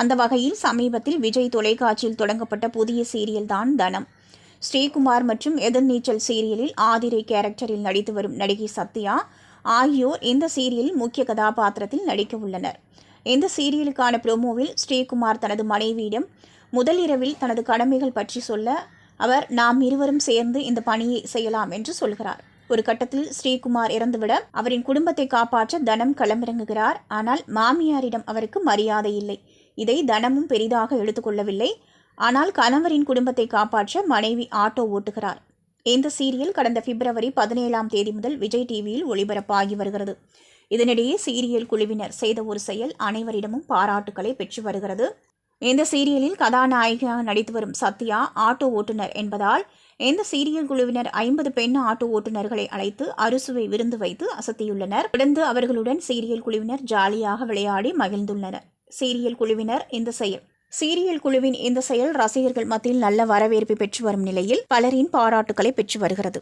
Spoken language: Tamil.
அந்த வகையில் சமீபத்தில் விஜய் தொலைக்காட்சியில் தொடங்கப்பட்ட புதிய சீரியல் தான் தனம். ஸ்ரீகுமார் மற்றும் எதிர்நீச்சல் சீரியலில் ஆதிரை கேரக்டரில் நடித்து வரும் நடிகை சத்யா ஆகியோர் இந்த சீரியலில் முக்கிய கதாபாத்திரத்தில் நடிக்க உள்ளனர். இந்த சீரியலுக்கான ப்ரோமோவில் ஸ்ரீகுமார் தனது மனைவியிடம் முதல் இரவில் தனது கடமைகள் பற்றி சொல்ல அவர் நாம் இருவரும் சேர்ந்து இந்த பணியை செய்யலாம் என்று சொல்கிறார். ஒரு கட்டத்தில் ஸ்ரீகுமார் இறந்துவிட அவரின் குடும்பத்தை காப்பாற்ற தனம் களமிறங்குகிறார். ஆனால் மாமியாரிடம் அவருக்கு மரியாதை இல்லை. இதை தனமும் பெரிதாக எடுத்துக்கொள்ளவில்லை. ஆனால் கணவரின் குடும்பத்தை காப்பாற்ற மனைவி ஆட்டோ ஓட்டுகிறார். இந்த சீரியல் கடந்த பிப்ரவரி 17ஆம் தேதி முதல் விஜய் டிவியில் ஒளிபரப்பாகி வருகிறது. இதனிடையே சீரியல் குழுவினர் செய்த ஒரு செயல் அனைவரிடமும் பாராட்டுக்களை பெற்று வருகிறது. இந்த சீரியலில் கதாநாயகியாக நடித்து வரும் சத்யா ஆட்டோ ஓட்டுநர் என்பதால் இந்த சீரியல் குழுவினர் 50 பெண் ஆட்டோ ஓட்டுநர்களை அழைத்து அறுசுவை விருந்து வைத்து அசத்தியுள்ளனர். தொடர்ந்து அவர்களுடன் சீரியல் குழுவினர் ஜாலியாக விளையாடி மகிழ்ந்துள்ளனர். சீரியல் குழுவின் இந்த செயல் ரசிகர்கள் மத்தியில் நல்ல வரவேற்பை பெற்று வரும் நிலையில் பலரின் பாராட்டுக்களை பெற்று வருகிறது.